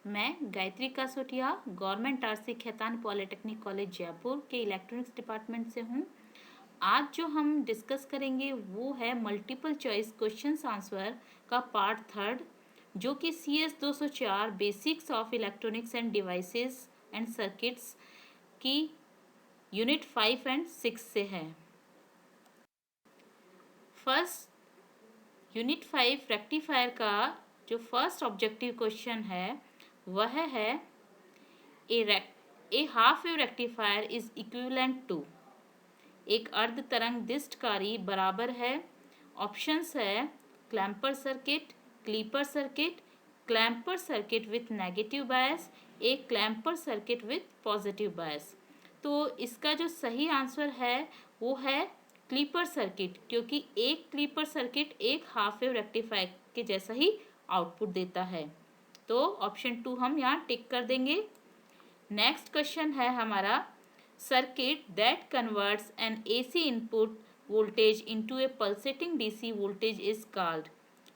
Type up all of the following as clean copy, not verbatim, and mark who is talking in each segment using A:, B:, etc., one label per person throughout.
A: मैं Gayatri Kasotia government RC Khetan polytechnic college Jaipur के electronics department से हूँ। आज जो हम डिस्कस करेंगे वो है मल्टीपल चॉइस क्वेश्चंस आंसर का पार्ट 3 जो कि CS 204 basics of electronics end devices and circuits की यूनिट 5 एंड 6 से है। फर्स्ट यूनिट 5 रेक्टिफायर का जो फर्स्ट ऑब्जेक्टिव क्वेश्चन है वह है a half wave rectifier is equivalent to. एक अर्ध तरंग दिष्टकारी बराबर है। ऑप्शंस है clamper circuit, clipper circuit, clamper circuit with negative bias, एक clamper circuit with positive bias. तो इसका जो सही आंसर है वो है क्लीपर सर्किट, क्योंकि एक क्लीपर सर्किट एक हाफ वेव रेक्टिफायर के जैसा ही आउटपुट देता है। तो ऑप्शन 2 हम यहाँ टिक कर देंगे। नेक्स्ट क्वेश्चन है हमारा circuit that converts an AC input voltage into a pulsating DC voltage is called.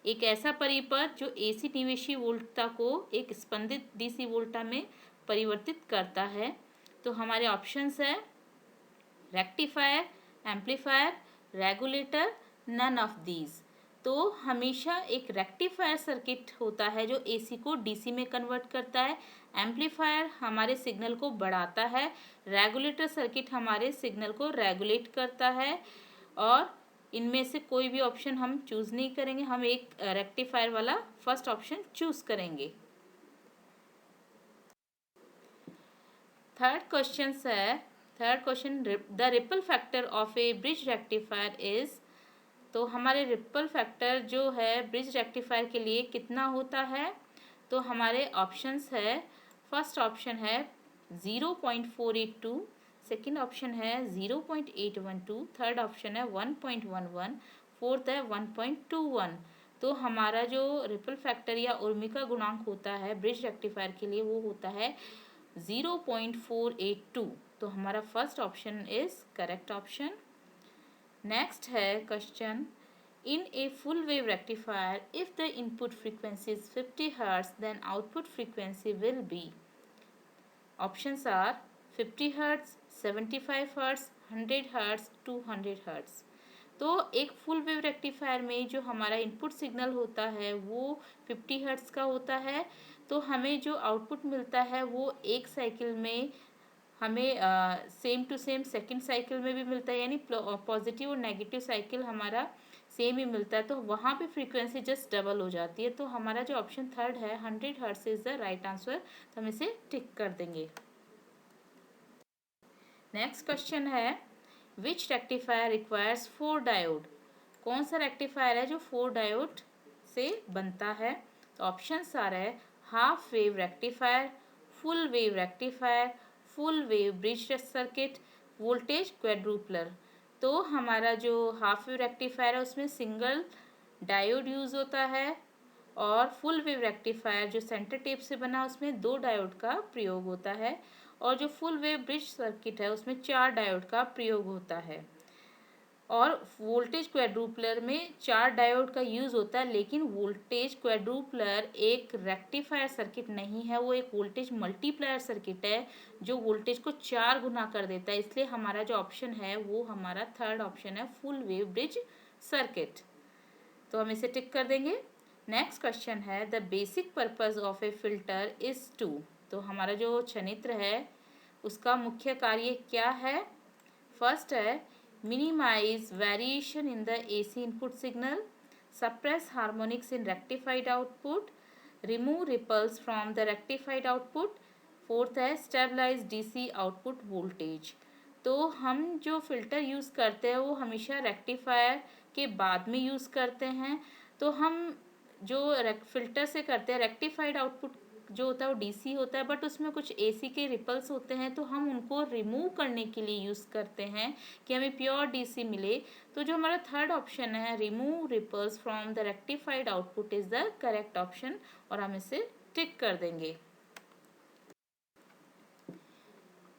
A: एक ऐसा परिपथ जो AC निवेशी वोल्टता को एक स्पंदित DC वोल्टा में परिवर्तित करता है। तो हमारे ऑप्शंस है rectifier, amplifier, regulator, none of these. तो हमेशा एक रेक्टिफायर सर्किट होता है जो AC को DC में कन्वर्ट करता है, एम्पलीफायर हमारे सिग्नल को बढ़ाता है, रेगुलेटर सर्किट हमारे सिग्नल को रेगुलेट करता है, और इनमें से कोई भी ऑप्शन हम चूज़ नहीं करेंगे, हम एक रेक्टिफायर वाला फर्स्ट ऑप्शन चूज़ करेंगे। Third question the ripple factor of A bridge rectifier is. तो हमारे रिपल फैक्टर जो है ब्रिज रेक्टिफायर के लिए कितना होता है? तो हमारे ऑप्शंस है, फर्स्ट ऑप्शन है 0.482, सेकेंड ऑप्शन है 0.812, थर्ड ऑप्शन है 1.11, फोर्थ है 1.21। तो हमारा जो रिपल फैक्टर या उर्मिका गुणांक होता है ब्रिज रेक्टिफायर के लिए वो होता है 0.482। तो हमारा first option is correct option. Next है question in a full wave rectifier if the input frequency is 50 hertz then output frequency will be. Options are 50 hertz, 75 hertz, 100 hertz, 200 hertz. तो एक फुल वेव रेक्टिफायर में जो हमारा input signal होता है वो 50 hertz का होता है। तो हमें जो आउटपुट मिलता है वो एक साइकिल में हमें same to same second cycle में भी मिलता है, यानी पॉजिटिव और नेगेटिव साइकिल हमारा सेम ही मिलता है। तो वहाँ पे फ्रीक्वेंसी जस्ट डबल हो जाती है। तो हमारा जो ऑप्शन थर्ड है 100 hertz is the right answer. तो हम इसे टिक कर देंगे। नेक्स्ट क्वेश्चन है विच रेक्टिफायर रिक्वायर्स 4 डायोड। कौन सा रेक्टिफायर है जो 4 डायोड से बनता है? तो ऑप्शंस आ रहा है half wave rectifier, full wave rectifier, full wave bridge circuit, voltage quadrupler. तो हमारा जो हाफ वेव रेक्टिफायर है उसमें सिंगल डायोड यूज़ होता है, और फुल वेव रेक्टिफायर जो सेंटर टेप से बना उसमें 2 डायोड का प्रयोग होता है, और जो फुल वेव ब्रिज सर्किट है उसमें 4 डायोड का प्रयोग होता है। और वोल्टेज क्वाड्रुपलर में 4 डायोड का यूज़ होता है, लेकिन वोल्टेज क्वाड्रुपलर एक रेक्टिफायर सर्किट नहीं है, वो एक वोल्टेज मल्टीप्लायर सर्किट है जो वोल्टेज को 4 गुना कर देता है। इसलिए हमारा जो ऑप्शन है वो हमारा थर्ड ऑप्शन है फुल वेव ब्रिज सर्किट। तो हम इसे टिक कर देंगे। नेक्स्ट क्वेश्चन है the basic purpose of a filter is to. तो हमारा जो छनित्र है उसका मुख्य कार्य क्या है? फर्स्ट है minimise variation in the AC input signal, suppress harmonics in rectified output, remove ripples from the rectified output, fourth है स्टेबलाइज DC आउटपुट वोल्टेज। तो हम जो फिल्टर यूज़ करते हैं वो हमेशा रेक्टिफायर के बाद में यूज़ करते हैं। तो हम जो फिल्टर से करते हैं रेक्टिफाइड आउटपुट जो होता है वो DC होता है, बट उसमें कुछ AC के रिपल्स होते हैं, तो हम उनको रिमूव करने के लिए यूज़ करते हैं कि हमें प्योर DC मिले। तो जो हमारा थर्ड ऑप्शन है remove ripples from the rectified output is the correct option, और हम इसे टिक कर देंगे।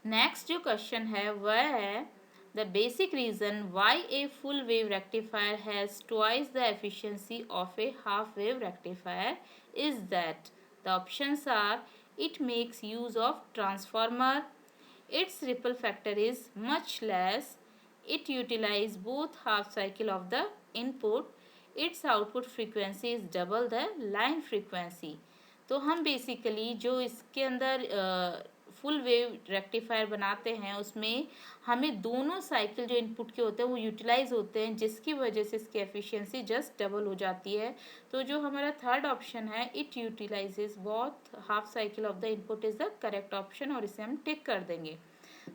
A: नेक्स्ट जो क्वेश्चन है वह है the basic reason why A full wave rectifier has twice the efficiency of A half wave rectifier is that. The options are It makes use of transformer. Its ripple factor is much less. It utilizes both half cycle of the input. Its output frequency is double the line frequency. तो हम basically जो इसके अंदर full wave rectifier बनाते हैं उसमें हमें दोनों साइकिल जो इनपुट के होते हैं वो यूटिलाइज होते हैं, जिसकी वजह से इसकी एफिशिएंसी जस्ट डबल हो जाती है। तो जो हमारा थर्ड ऑप्शन है, it utilises both half cycle of the input, is the correct option और इसे हम टिक कर देंगे।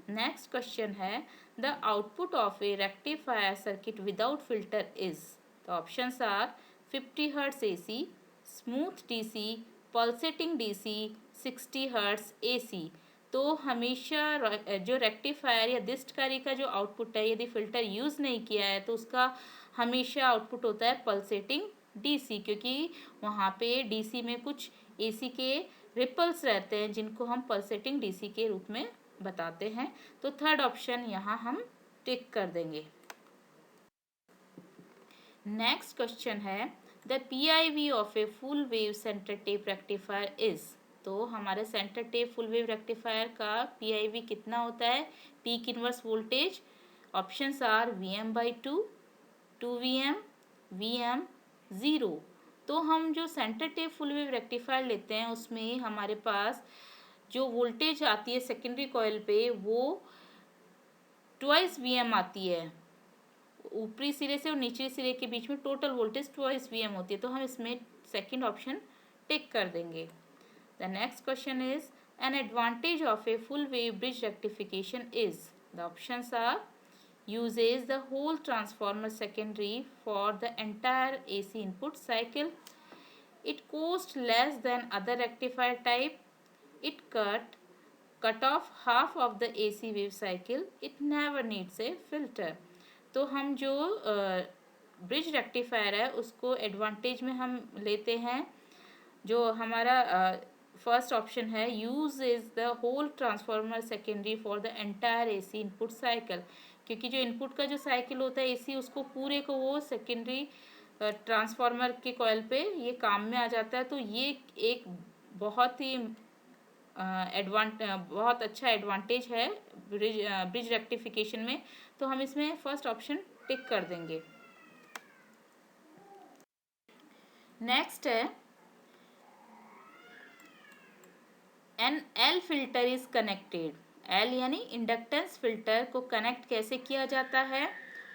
A: नेक्स्ट क्वेश्चन है, the output of a rectifier circuit without filter is. The options are 50 hertz AC, smooth DC, pulsating DC, 60 hertz AC। तो हमेशा जो rectifier या डिस्टकारी का जो आउटपुट है, यदि फिल्टर यूज़ नहीं किया है तो उसका हमेशा आउटपुट होता है पल्सेटिंग DC, क्योंकि वहाँ पे DC में कुछ AC के रिपल्स रहते हैं जिनको हम पल्सेटिंग DC के रूप में बताते हैं। तो थर्ड ऑप्शन यहाँ हम टिक कर देंगे। नेक्स्ट क्वेश्चन है, द PIV of a full wave centre tap rectifier is. तो हमारे centre tap full wave rectifier का PIV कितना होता है, peak inverse voltage. Options are Vm/2, 2Vm, Vm 0। तो हम जो centre tap full wave rectifier लेते हैं उसमें हमारे पास जो वोल्टेज आती है सेकेंडरी कॉइल पे वो ट्वाइस Vm आती है। ऊपरी सिरे से और निचले सिरे के बीच में टोटल वोल्टेज ट्वाइस Vm होती है। तो हम इसमें सेकंड ऑप्शन टिक कर देंगे। The next question is, an advantage of a full wave bridge rectification is. The options are, uses the whole transformer secondary for the entire AC input cycle. It costs less than other rectifier type. It cut off half of the AC wave cycle. It never needs a filter. तो हम जो bridge rectifier है उसको advantage में हम लेते हैं। जो हमारा फर्स्ट ऑप्शन है, uses the whole transformer secondary for the entire AC input cycle, क्योंकि जो इनपुट का जो साइकिल होता है AC उसको पूरे को वो सेकेंडरी ट्रांसफार्मर के कॉइल पे ये काम में आ जाता है। तो ये एक बहुत ही बहुत अच्छा एडवांटेज है ब्रिज रेक्टिफिकेशन में। तो हम इसमें फर्स्ट ऑप्शन टिक कर देंगे। नेक्स्ट है, an L filter is connected. L यानी इंडक्टेंस फिल्टर को कनेक्ट कैसे किया जाता है।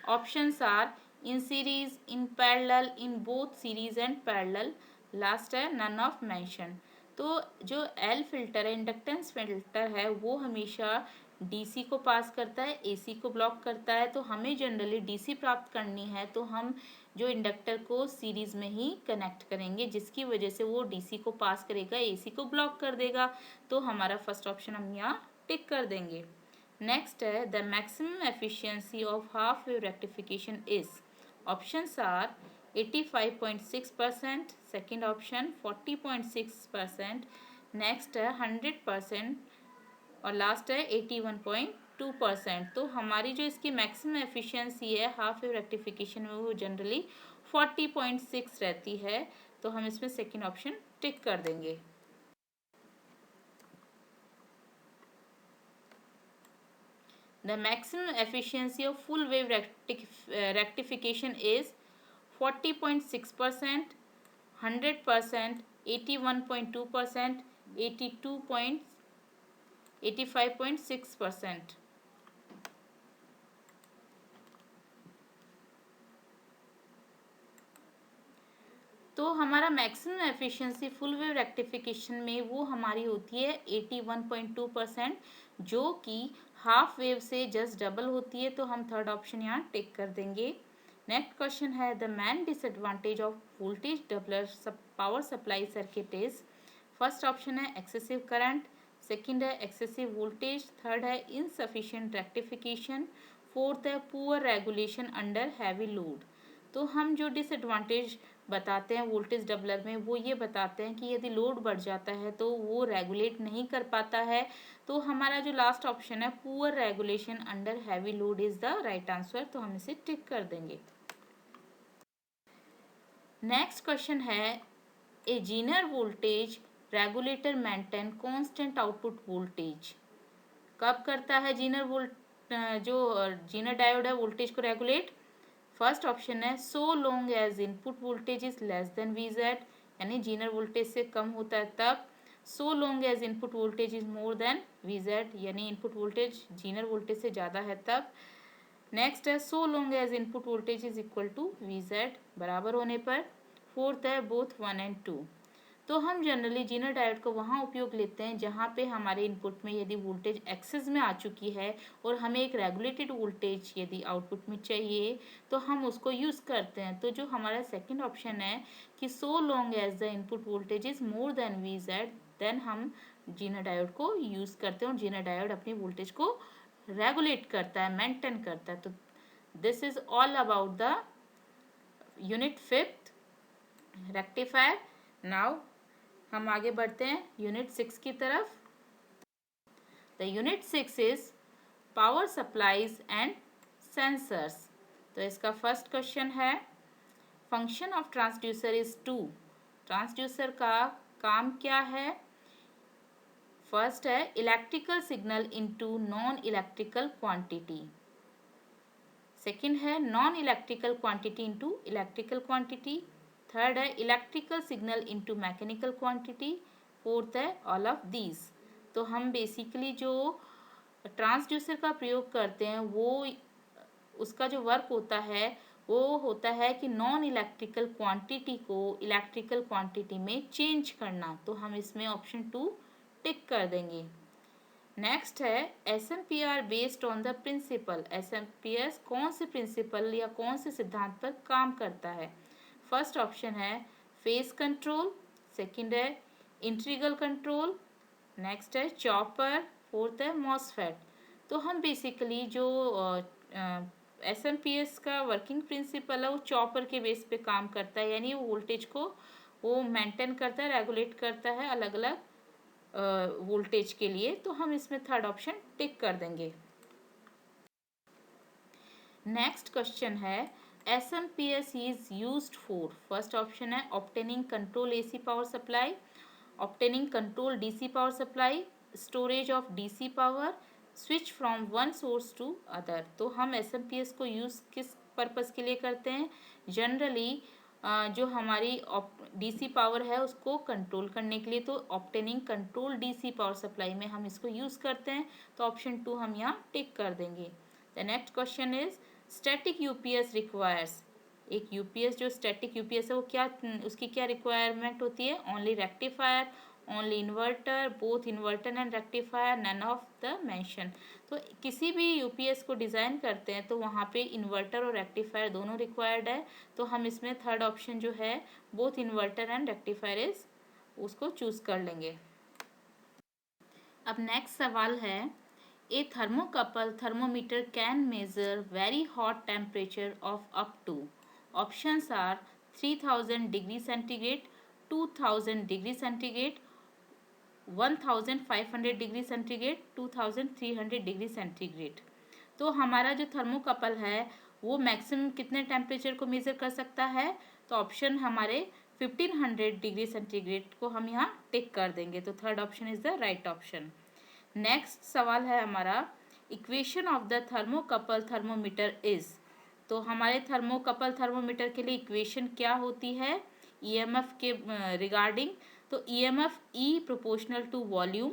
A: Options are, in series, in parallel, in both series and parallel. Last है नन ऑफ मेंशन। तो जो L फिल्टर है, इंडक्टेंस फिल्टर है, वो हमेशा DC को पास करता है, AC को ब्लॉक करता है। तो हमें जनरली DC प्राप्त करनी है तो हम जो इंडक्टर को सीरीज में ही कनेक्ट करेंगे, जिसकी वजह से वो DC को पास करेगा, AC को ब्लॉक कर देगा। तो हमारा फर्स्ट ऑप्शन हम यहाँ टिक कर देंगे। नेक्स्ट है, the maximum efficiency of half wave rectification is. Options are 85.6%, second option 40.6%, next है 100% और लास्ट है 81.2%। तो हमारी जो इसकी मैक्सिमम एफिशिएंसी है हाफ वेव रेक्टिफिकेशन में वो जनरली 40.6 रहती है। तो हम इसमें सेकेंड ऑप्शन टिक कर देंगे। The maximum efficiency of full wave rectification is 40.6%, 100%, 81.2%, 85.6%। तो हमारा maximum efficiency full wave rectification में वो हमारी होती है 81.2%, जो कि हाफ वेव से जस्ट डबल होती है। तो हम थर्ड ऑप्शन यहाँ टिक कर देंगे। नेक्स्ट क्वेश्चन है, the main disadvantage of voltage doubler power supply circuit is. First option है एक्सेसिव करंट, सेकेंड है एक्सेसिव वोल्टेज, थर्ड है इनसफिशिएंट रेक्टिफिकेशन, फोर्थ है poor regulation under heavy load. तो हम जो डिसएडवांटेज बताते हैं वोल्टेज डबलर में वो ये बताते हैं कि यदि लोड बढ़ जाता है तो वो रेगुलेट नहीं कर पाता है। तो हमारा जो लास्ट ऑप्शन है poor regulation under heavy load is the right answer. तो हम इसे टिक कर देंगे। नेक्स्ट क्वेश्चन है, a zener voltage regulator maintain constant output voltage. कब करता है जो जीनर डायोड है वोल्टेज को रेगुलेट? फर्स्ट ऑप्शन है so long as input voltage is less than V Z, यानी जीनर वोल्टेज से कम होता है तब। So long as input voltage is more than V Z, यानी इनपुट वोल्टेज जीनर वोल्टेज से ज़्यादा है तब। नेक्स्ट है so long as input voltage is equal to V Z, बराबर होने पर। फोर्थ है बोथ 1 and 2। तो हम जनरली जीनर डायोड को वहाँ उपयोग लेते हैं जहाँ पे हमारे इनपुट में यदि वोल्टेज एक्सेस में आ चुकी है और हमें एक रेगुलेटेड वोल्टेज यदि आउटपुट में चाहिए तो हम उसको यूज़ करते हैं। तो जो हमारा सेकंड ऑप्शन है कि so long as the input voltage is more than V Z, then हम जीनर डायोड को यूज़ करते हैं और जीनर डायोड अपनी वोल्टेज को रेगुलेट करता है, मेंटेन करता है। तो this is all about the unit 5th rectifier. Now हम आगे बढ़ते हैं यूनिट 6 की तरफ। The unit 6 is power supplies and sensors. तो इसका फर्स्ट क्वेश्चन है function of transducer is to. Transducer का काम क्या है? फर्स्ट है electrical signal into non electrical quantity. Second है non electrical quantity into electrical quantity. Third है electrical signal into mechanical quantity. Fourth है ऑल ऑफ दीज। तो हम बेसिकली जो ट्रांसड्यूसर का प्रयोग करते हैं वो उसका जो वर्क होता है वो होता है कि नॉन इलेक्ट्रिकल क्वांटिटी को इलेक्ट्रिकल क्वांटिटी में चेंज करना। तो हम इसमें ऑप्शन 2 टिक कर देंगे। नेक्स्ट है SMPS based on the principle. SMPS कौन से प्रिंसिपल या कौन से सिद्धांत पर काम करता है? फर्स्ट ऑप्शन है फेज कंट्रोल, सेकंड है इंटीग्रल कंट्रोल, नेक्स्ट है चॉपर, फोर्थ है मॉसफेट। तो हम बेसिकली जो SMPS का वर्किंग प्रिंसिपल है वो चॉपर के बेस पे काम करता है, यानी वो वोल्टेज को वो मेंटेन करता है, रेगुलेट करता है अलग अलग वोल्टेज के लिए। तो हम इसमें थर्ड ऑप्शन टिक कर देंगे। नेक्स्ट क्वेश्चन है SMPS is used for. First option है obtaining control AC power supply, obtaining control DC power supply, storage of DC power, switch from one source to other. तो हम SMPS को use किस purpose के लिए करते हैं? जनरली जो हमारी DC पावर है उसको कंट्रोल करने के लिए, तो obtaining control DC power supply में हम इसको यूज़ करते हैं। तो ऑप्शन 2 हम यहाँ टिक कर देंगे। The next question is static UPS requires. एक UPS जो स्टैटिक UPS है वो क्या, उसकी क्या रिक्वायरमेंट होती है? Only rectifier, only inverter, both inverter and rectifier, none of the mention. तो किसी भी UPS को डिज़ाइन करते हैं तो वहाँ पे इन्वर्टर और रेक्टिफायर दोनों रिक्वायर्ड है। तो हम इसमें थर्ड ऑप्शन जो है both inverter and rectifier is उसको चूज़ कर लेंगे। अब नेक्स्ट सवाल है a thermocouple thermometer can measure very hot temperature of up to. Options are 3000 degree centigrade, 2000 degree centigrade, 1500 degree centigrade, 2300 degree centigrade. तो हमारा जो थर्मोकपल है वो मैक्सिमम कितने टेम्परेचर को मेज़र कर सकता है? तो ऑप्शन हमारे 1500 डिग्री सेंटीग्रेड को हम यहाँ टिक कर देंगे। तो third option is the right option. Next सवाल है हमारा equation of the thermocouple thermometer is. तो हमारे थर्मोकपल थर्मोमीटर के लिए इक्वेशन क्या होती है EMF के रिगार्डिंग? तो EMF E proportional to volume,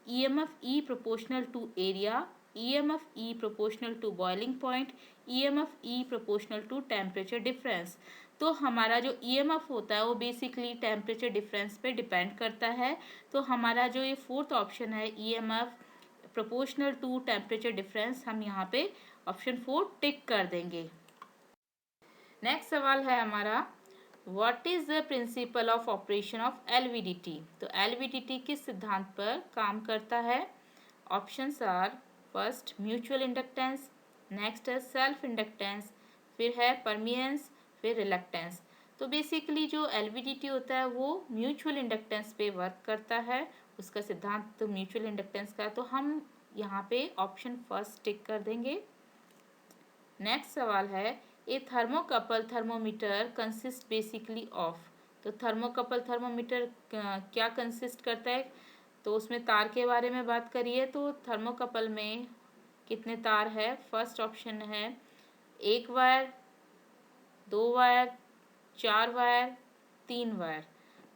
A: EMF E proportional to area, EMF E proportional to boiling point, EMF E proportional to temperature difference. तो हमारा जो EMF होता है वो बेसिकली टेम्परेचर डिफरेंस पे डिपेंड करता है। तो हमारा जो ये फोर्थ ऑप्शन है EMF proportional to temperature difference, हम यहाँ पे ऑप्शन 4 टिक कर देंगे। नेक्स्ट सवाल है हमारा what is the principle of operation of LVDT। तो LVDT किस सिद्धांत पर काम करता है? Options are first mutual inductance, next है सेल्फ इंडक्टेंस, फिर है परमियंस, फिर रिलक्टेंस। तो बेसिकली जो LVDT होता है वो म्यूचुअल इंडक्टेंस पे वर्क करता है, उसका सिद्धांत तो म्यूचुअल इंडक्टेंस का। तो हम यहाँ पे ऑप्शन फर्स्ट टिक कर देंगे। नेक्स्ट सवाल है a thermocouple thermometer consist basically of. तो थर्मोकपल थर्मोमीटर क्या कंसिस्ट करता है, तो उसमें तार के बारे में बात करिए। तो थर्मोकपल में कितने तार है? फर्स्ट ऑप्शन है 1 वायर, 2 वायर, 4 वायर, 3 वायर।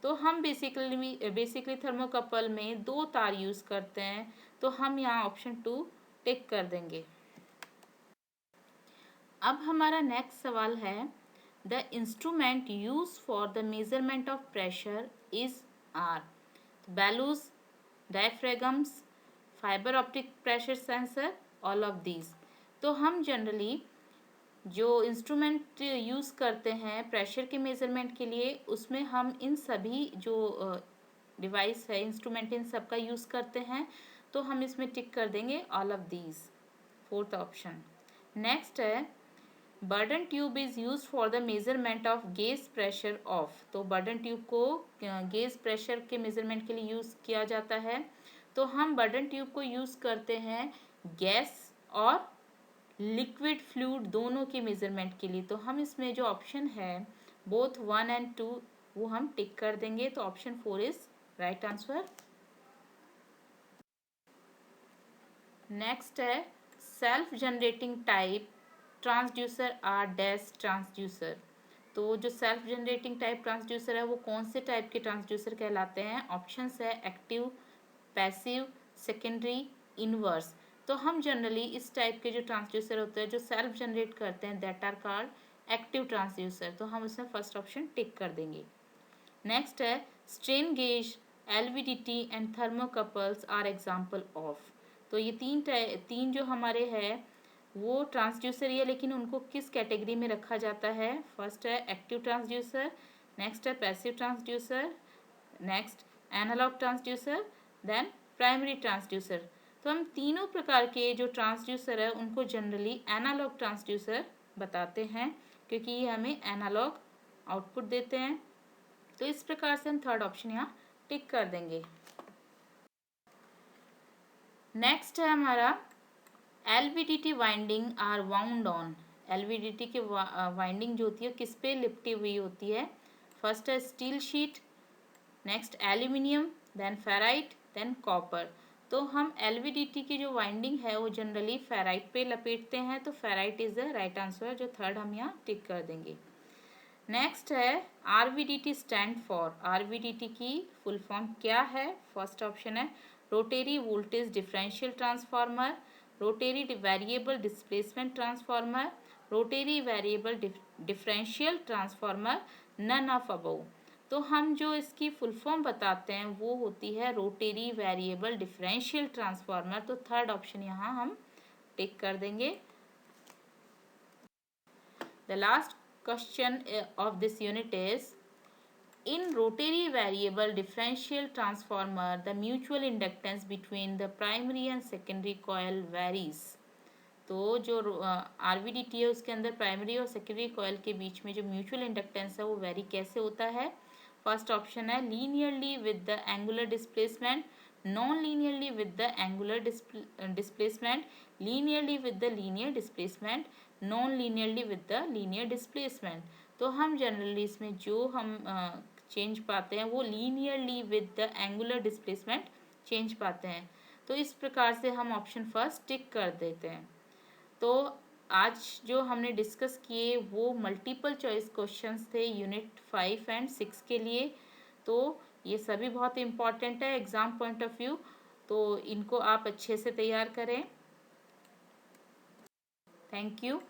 A: तो हम बेसिकली थर्मोकपल में 2 तार यूज़ करते हैं, तो हम यहाँ ऑप्शन 2 टिक कर देंगे। अब हमारा नेक्स्ट सवाल है, the instrument use for the measurement of pressure is are bellows, diaphragms, fiber optic pressure sensor, all of these. तो हम जनरली जो इंस्ट्रूमेंट यूज़ करते हैं प्रेशर के मेज़रमेंट के लिए, उसमें हम इन सभी जो डिवाइस है, इंस्ट्रूमेंट, इन सब का यूज़ करते हैं। तो हम इसमें टिक कर देंगे all of these, fourth option. Next है, Bourdon tube is use for the measurement of gauge pressure of. तो बर्डन ट्यूब को गेज प्रेशर के मेजरमेंट के लिए यूज़ किया जाता है। तो हम बर्डन ट्यूब को यूज़ करते हैं गैस और लिक्विड फ्लूइड दोनों के मेजरमेंट के लिए। तो हम इसमें जो ऑप्शन है बोथ 1 एंड 2 वो हम टिक कर देंगे। तो option 4 is right answer. Next है, self generating type transducer are dash transducer. तो जो सेल्फ जनरेटिंग टाइप ट्रांसड्यूसर है वो कौन से टाइप के ट्रांसड्यूसर कहलाते हैं? ऑप्शंस है एक्टिव, पैसिव, सेकेंडरी, इनवर्स। तो हम जनरली इस टाइप के जो ट्रांसड्यूसर होते हैं जो सेल्फ जनरेट करते हैं, that are called active transducer. तो हम उसमें फर्स्ट ऑप्शन टिक कर देंगे। नेक्स्ट है, strain gauge, LVDT and thermocouples are example of. तो ये तीन जो हमारे है वो ट्रांसड्यूसर ही है, लेकिन उनको किस कैटेगरी में रखा जाता है? फर्स्ट है एक्टिव ट्रांसड्यूसर, नेक्स्ट है passive transducer, next analog transducer, then primary transducer. तो हम तीनों प्रकार के जो ट्रांसड्यूसर है उनको जनरली एनालॉग ट्रांसड्यूसर बताते हैं, क्योंकि ये हमें एनालॉग आउटपुट देते हैं। तो इस प्रकार से हम थर्ड ऑप्शन यहाँ टिक कर देंगे। नेक्स्ट है हमारा, LVDT winding are wound on. LVDT की वाइंडिंग जो होती है किस पे लिपटी हुई होती है? फर्स्ट है steel sheet, next aluminium, then ferrite, then copper. तो हम एलवीडीटी की जो वाइंडिंग है वो जनरली फेराइट पे लपेटते हैं। तो ferrite is the right answer, जो थर्ड हम यहाँ टिक कर देंगे। नेक्स्ट है, आरवीडीटी स्टैंड फॉर। आरवीडीटी की फुल फॉर्म क्या है? फर्स्ट ऑप्शन है rotary voltage differential transformer, rotary variable displacement transformer, rotary variable differential transformer, none of above. तो हम जो इसकी फुल फॉर्म बताते हैं वो होती है रोटेरी वेरिएबल डिफरेंशियल ट्रांसफार्मर। तो थर्ड ऑप्शन यहाँ हम टिक कर देंगे। The last question of this unit is, in rotary variable differential transformer the mutual inductance between the primary and secondary coil varies। तो जो RVDT है उसके अंदर प्राइमरी और सेकेंडरी कॉयल के बीच में जो म्यूचुअल इंडक्टेंस है वो वेरी कैसे होता है? फर्स्ट ऑप्शन है linearly with the angular displacement, non linearly with the angular displacement, linearly with the linear displacement, non linearly with the linear displacement. तो हम जनरली इसमें जो हम चेंज पाते हैं वो linearly with the angular displacement change पाते हैं। तो इस प्रकार से हम ऑप्शन फर्स्ट टिक कर देते हैं। तो आज जो हमने डिस्कस किए वो मल्टीपल चॉइस क्वेश्चंस थे यूनिट 5 एंड 6 के लिए। तो ये सभी बहुत इम्पॉर्टेंट है एग्ज़ाम पॉइंट ऑफ व्यू, तो इनको आप अच्छे से तैयार करें। Thank you.